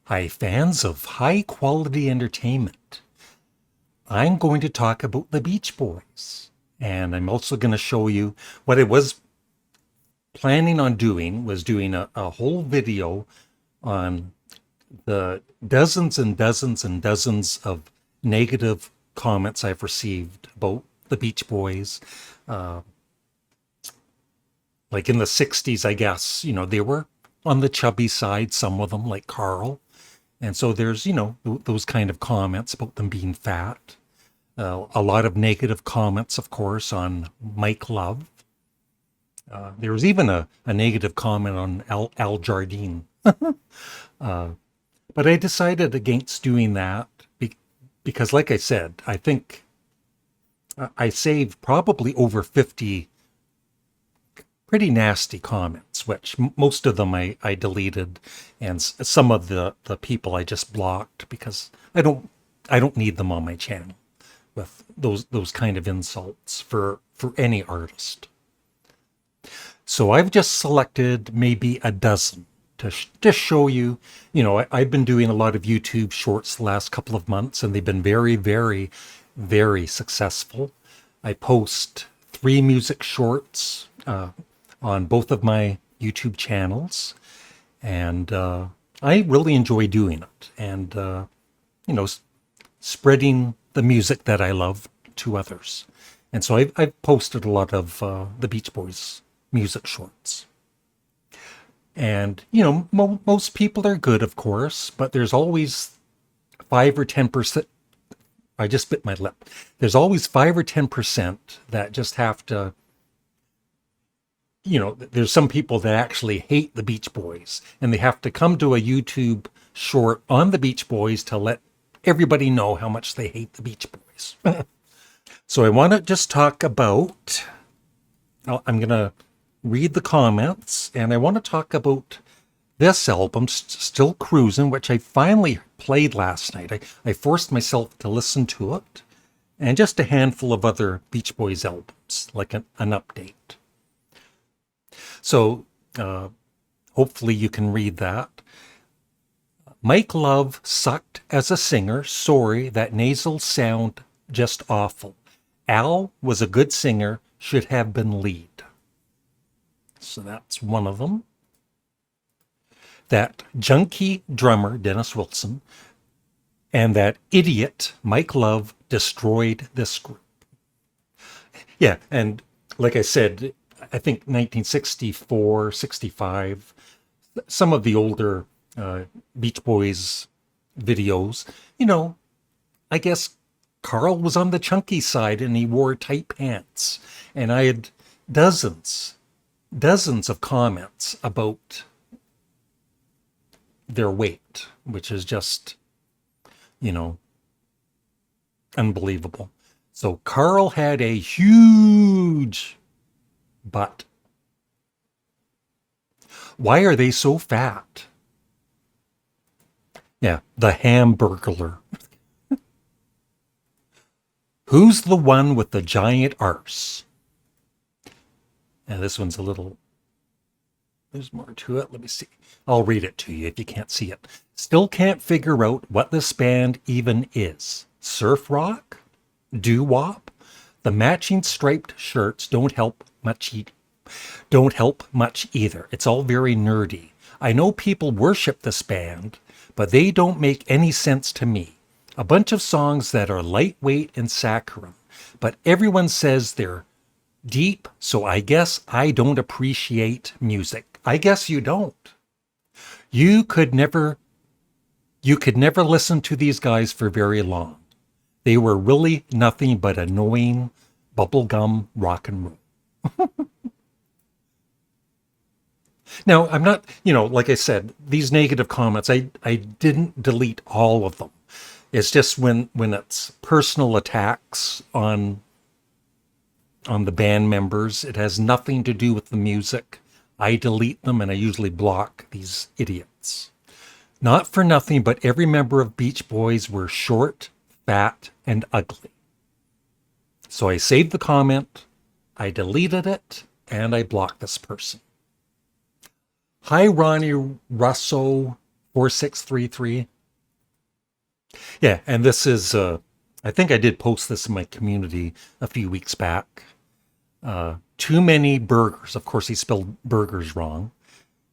Hi, fans of high quality entertainment. I'm going to talk about the Beach Boys. And I'm also going to show you what I was planning on doing was doing a whole video on the dozens and dozens and dozens of negative comments I've received about the Beach Boys. Uh, like in the 60s, I guess, they were on the chubby side, some of them, like Carl. And so there's, those kind of comments about them being fat. A lot of negative comments, of course, on Mike Love. There was even a negative comment on Al Jardine. But I decided against doing that because, like I said, I think I saved probably over 50 pretty nasty comments, which most of them I deleted, and some of the people I just blocked because I don't need them on my channel with those kind of insults for any artist. So I've just selected maybe a dozen to just show you. I've been doing a lot of YouTube shorts the last couple of months, and they've been very, very, very successful. I post 3 music shorts on both of my YouTube channels, and I really enjoy doing it, and spreading the music that I love to others. And so I've posted a lot of the Beach Boys music shorts. And, most people are good, of course, but there's always 5 or 10%. I just bit my lip. There's always 5 or 10% that just have to, there's some people that actually hate the Beach Boys, and they have to come to a YouTube short on the Beach Boys to let everybody know how much they hate the Beach Boys. So I want to just talk about, I'm going to read the comments, and I want to talk about this album, Still Cruising, which I finally played last night. I forced myself to listen to it, and just a handful of other Beach Boys albums, like an update. So hopefully you can read that. Mike Love sucked as a singer. Sorry, that nasal sound just awful. Al was a good singer, should have been lead. So that's one of them. That junkie drummer, Dennis Wilson, and that idiot, Mike Love, destroyed this group. Yeah, and like I said, I think 1964, 65, some of the older Beach Boys videos, I guess Carl was on the chunky side and he wore tight pants. And I had dozens of comments about their weight, which is just, unbelievable. So Carl had a huge butt. Why are they so fat? Yeah, the Hamburglar. Who's the one with the giant arse? Now this one's a little, there's more to it. Let me see. I'll read it to you if you can't see it. Still can't figure out what this band even is. Surf rock? Doo-wop? The matching striped shirts don't help much either. It's all very nerdy. I know people worship this band, but they don't make any sense to me. A bunch of songs that are lightweight and saccharine, but everyone says they're deep, so I guess I don't appreciate music. I guess you don't. You could never listen to these guys for very long. They were really nothing but annoying bubblegum rock and roll. Now, I'm not, like I said, these negative comments, I didn't delete all of them. It's just when it's personal attacks on the band members, it has nothing to do with the music. I delete them, and I usually block these idiots. Not for nothing, but every member of Beach Boys were short, fat, and ugly. So I saved the comment, I deleted it, and I blocked this person. Hi, Ronnie Russo 4633. Yeah, and this is, I think I did post this in my community a few weeks back. Too many burgers. Of course, he spelled burgers wrong.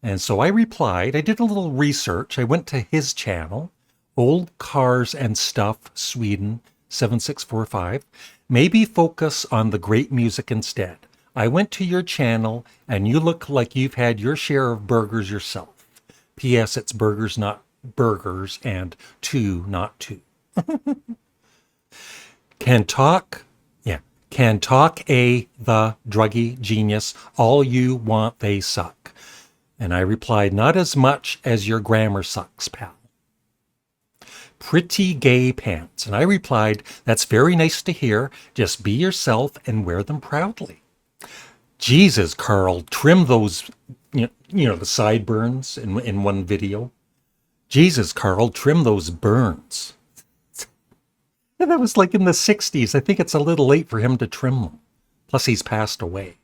And so I replied, I did a little research. I went to his channel, Old Cars and Stuff, Sweden, 7645. Maybe focus on the great music instead. I went to your channel and you look like you've had your share of burgers yourself. P.S. It's burgers, not burgers, and two, not two. Can talk, yeah, can talk the druggy genius. All you want, they suck. And I replied, not as much as your grammar sucks, pal. Pretty gay pants. And I replied, that's very nice to hear. Just be yourself and wear them proudly. Jesus, Carl, trim those, the sideburns in one video. Jesus, Carl, trim those burns. And that was like in the 60s. I think it's a little late for him to trim them. Plus, he's passed away.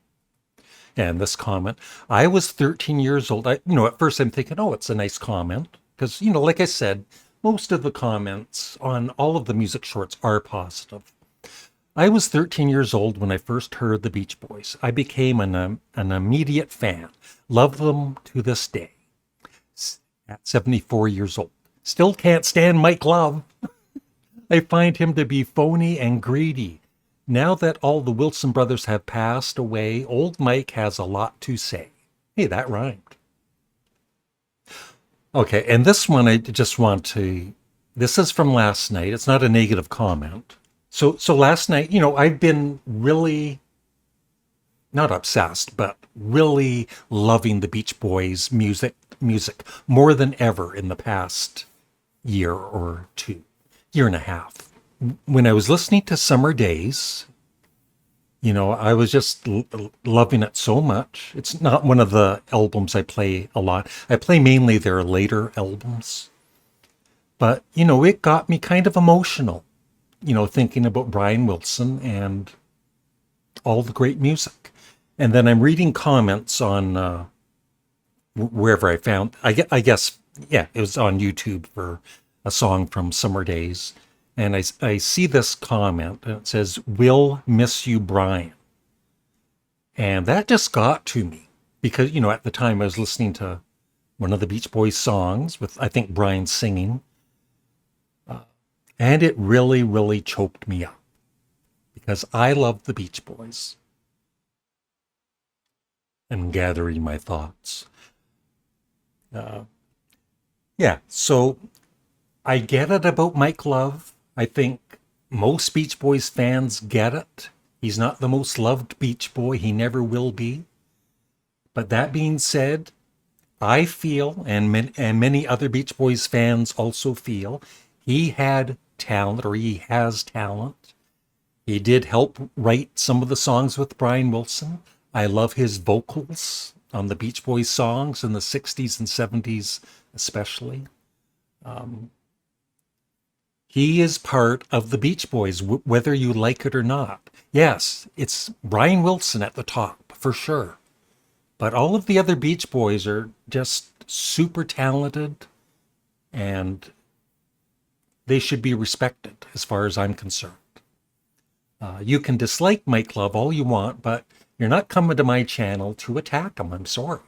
And this comment, I was 13 years old. At first I'm thinking, oh, it's a nice comment. Because, like I said, most of the comments on all of the music shorts are positive. I was 13 years old when I first heard the Beach Boys. I became an immediate fan. Love them to this day. At 74 years old. Still can't stand Mike Love. I find him to be phony and greedy. Now that all the Wilson brothers have passed away, old Mike has a lot to say. Hey, that rhymed. Okay, and this one I just want to, this is from last night. It's not a negative comment. So last night, I've been really, not obsessed, but really loving the Beach Boys music more than ever in the past year or two, year and a half. When I was listening to Summer Days, I was just loving it so much. It's not one of the albums I play a lot. I play mainly their later albums. But, it got me kind of emotional, thinking about Brian Wilson and all the great music. And then I'm reading comments on wherever I found, I guess, yeah, it was on YouTube for a song from Summer Days. And I see this comment, and it says, "Will miss you, Brian." And that just got to me because, at the time I was listening to one of the Beach Boys songs with, I think, Brian singing. And it really, really choked me up because I love the Beach Boys. I'm gathering my thoughts. Yeah, so I get it about Mike Love. I think most Beach Boys fans get it. He's not the most loved Beach Boy. He never will be. But that being said, I feel, and many other Beach Boys fans also feel, he had talent, or he has talent. He did help write some of the songs with Brian Wilson. I love his vocals on the Beach Boys songs in the 60s and 70s especially. He is part of the Beach Boys, whether you like it or not. Yes, it's Brian Wilson at the top, for sure. But all of the other Beach Boys are just super talented, and they should be respected as far as I'm concerned. You can dislike Mike Love all you want, but you're not coming to my channel to attack him. I'm sorry.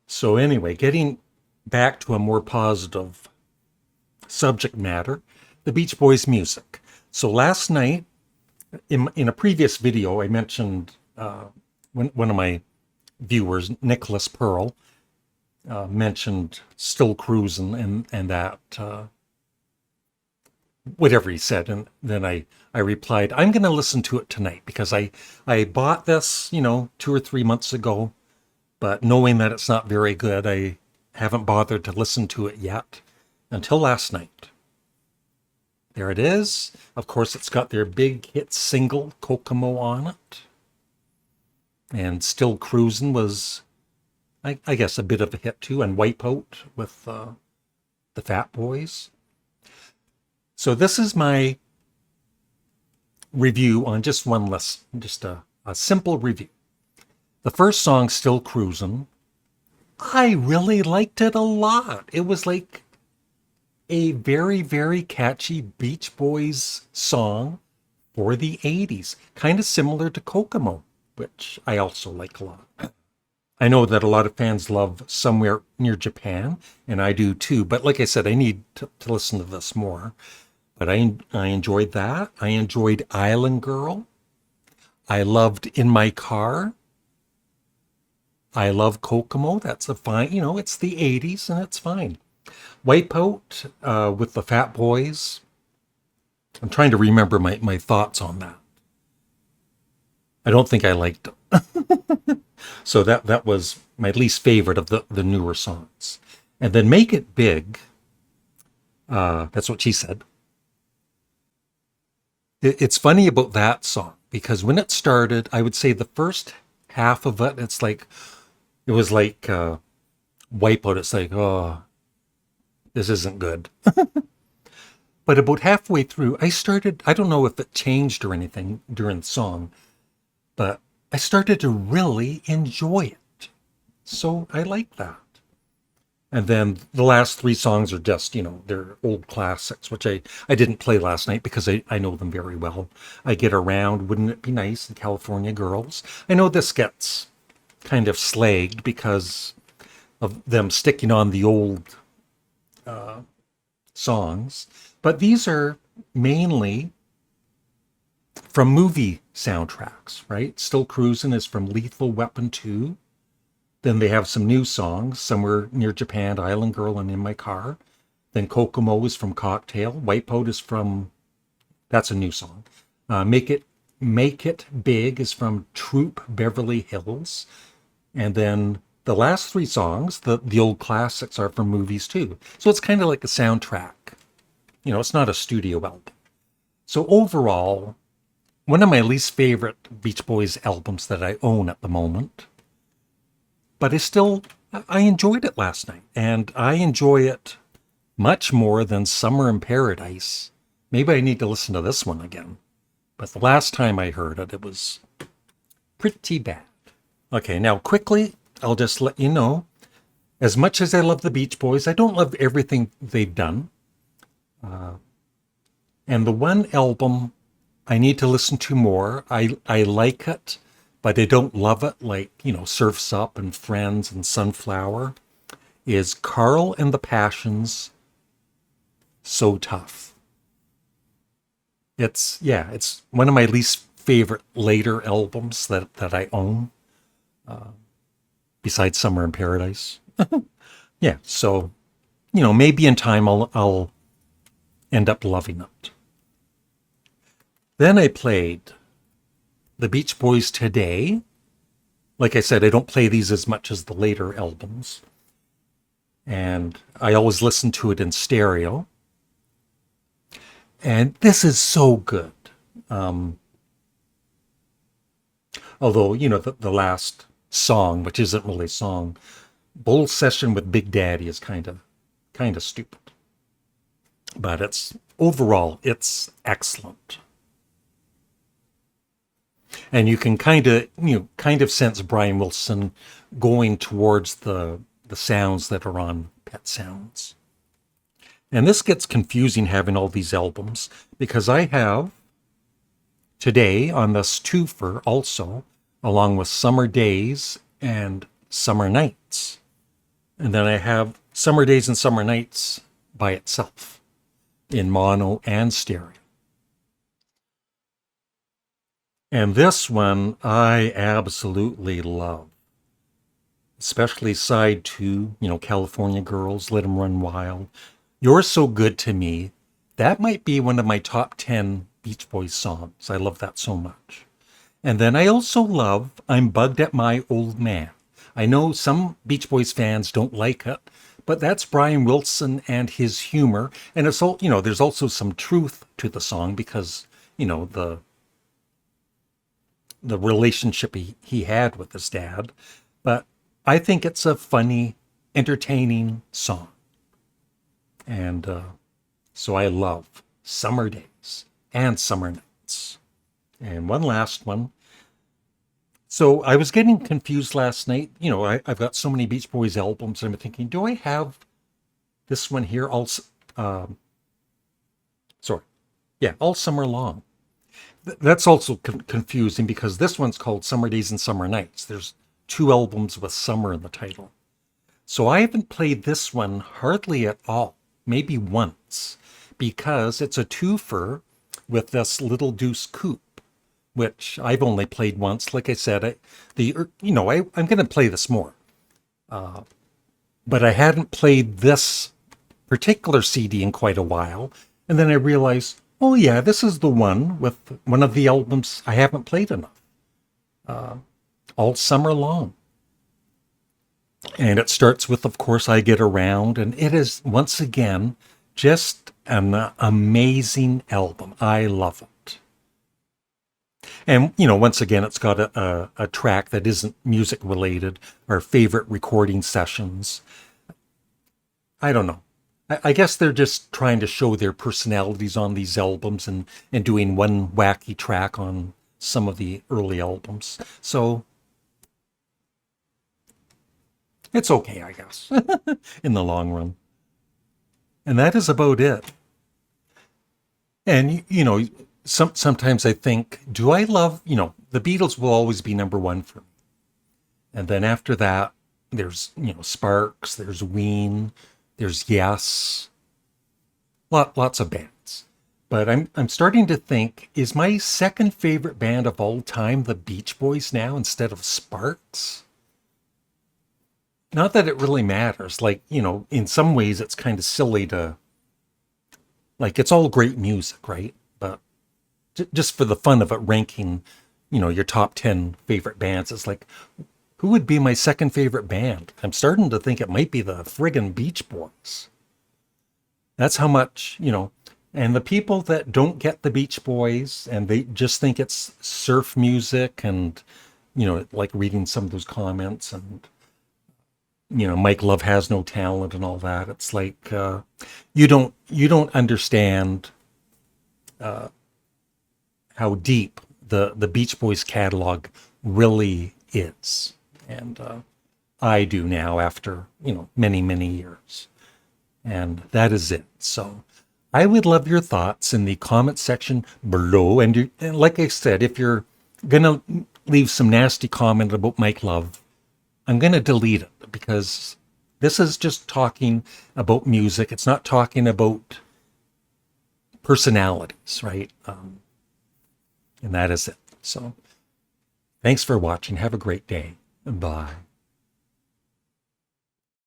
So anyway, getting back to a more positive subject matter, the Beach Boys music. So last night, in a previous video, I mentioned one of my viewers, Nicholas Pearl, mentioned Still Cruisin' and that, whatever he said. And then I replied, I'm going to listen to it tonight because I bought this, 2 or 3 months ago, but knowing that it's not very good, I haven't bothered to listen to it yet until last night. There it is. Of course, it's got their big hit single, Kokomo, on it. And Still Cruisin' was, I guess, a bit of a hit too, and Wipeout with the Fat Boys. So this is my review on just one listen, just a simple review. The first song, Still Cruisin', I really liked it a lot. It was like a very, very catchy Beach Boys song for the 80s, kind of similar to Kokomo, which I also like a lot. I know that a lot of fans love Somewhere Near Japan, and I do too. But like I said, I need to listen to this more. But I enjoyed that. I enjoyed Island Girl. I loved In My Car. I love Kokomo. That's a fine, it's the 80s and it's fine. Wipeout with the Fat Boys. I'm trying to remember my thoughts on that. I don't think I liked it. So that was my least favorite of the newer songs. And then Make It Big. That's what she said. It's funny about that song because when it started, I would say the first half of it, it was like Wipeout. It's like, oh, this isn't good. But about halfway through, I don't know if it changed or anything during the song, but I started to really enjoy it. So I like that. And then the last three songs are just, they're old classics, which I didn't play last night because I know them very well. I Get Around, Wouldn't It Be Nice, and California Girls. I know this gets kind of slagged because of them sticking on the old songs, but these are mainly from movie soundtracks, right? Still Cruisin' is from Lethal Weapon 2. Then they have some new songs, Somewhere Near Japan, Island Girl, and In My Car. Then Kokomo is from Cocktail. Wipeout is from, that's a new song. Make It Big is from Troop Beverly Hills. And then the last three songs, the old classics, are from movies too. So it's kind of like a soundtrack. It's not a studio album. So overall, one of my least favorite Beach Boys albums that I own at the moment. But I enjoyed it last night. And I enjoy it much more than Summer in Paradise. Maybe I need to listen to this one again. But the last time I heard it, it was pretty bad. Okay, now quickly, I'll just let you know, as much as I love the Beach Boys, I don't love everything they've done. And the one album I need to listen to more, I like it, but I don't love it, like, Surf's Up and Friends and Sunflower, is Carl and the Passions, So Tough. It's one of my least favorite later albums that I own. Besides Summer in Paradise. Yeah, so, maybe in time I'll end up loving it. Then I played the Beach Boys Today. Like I said, I don't play these as much as the later albums. And I always listen to it in stereo. And this is so good. Although, the last song, which isn't really a song, Bull Session with Big Daddy is kind of stupid. But overall it's excellent. And you can kind of sense Brian Wilson going towards the sounds that are on Pet Sounds. And this gets confusing having all these albums because I have Today on this twofer also, along with Summer Days and Summer Nights. And then I have Summer Days and Summer Nights by itself in mono and stereo. And this one I absolutely love, especially side 2, California Girls, Let 'Em Run Wild. You're So Good to Me. That might be one of my top 10 Beach Boys songs. I love that so much. And then I also love I'm Bugged at My Old Man. I know some Beach Boys fans don't like it, but that's Brian Wilson and his humor. And it's all, there's also some truth to the song because, the relationship he had with his dad. But I think it's a funny, entertaining song. And so I love Summer Days and Summer Nights. And one last one. So I was getting confused last night. I've got so many Beach Boys albums. And I'm thinking, do I have this one here? Um, sorry. Yeah, All Summer Long. That's also confusing because this one's called Summer Days and Summer Nights. There's two albums with summer in the title. So I haven't played this one hardly at all, maybe once, because it's a twofer with this Little Deuce Coupe, which I've only played once. Like I said, I'm going to play this more, but I hadn't played this particular CD in quite a while. And then I realized, oh yeah, this is the one with one of the albums I haven't played enough, All Summer Long. And it starts with, of course, I Get Around. And it is, once again, just an amazing album. I love it. And, once again, it's got a track that isn't music related, our favorite recording sessions. I don't know. I guess they're just trying to show their personalities on these albums and doing one wacky track on some of the early albums. So it's okay, I guess, in the long run. And that is about it. And, sometimes I think, do I love, the Beatles will always be number one for me. And then after that, there's, Sparks, there's Ween, there's Yes, lots of bands. But I'm starting to think, is my second favorite band of all time the Beach Boys now instead of Sparks? Not that it really matters. Like, in some ways it's kind of silly to, like, it's all great music, right? But just for the fun of it, ranking, your top 10 favorite bands, it's like, who would be my second favorite band? I'm starting to think it might be the friggin' Beach Boys. That's how much, and the people that don't get the Beach Boys and they just think it's surf music and, like reading some of those comments and, Mike Love has no talent and all that. It's like, you don't understand how deep the Beach Boys catalog really is. And I do now after, many, many years. And that is it. So I would love your thoughts in the comment section below. And like I said, if you're going to leave some nasty comment about Mike Love, I'm going to delete it because this is just talking about music. It's not talking about personalities, right? And that is it. So thanks for watching. Have a great day. Bye.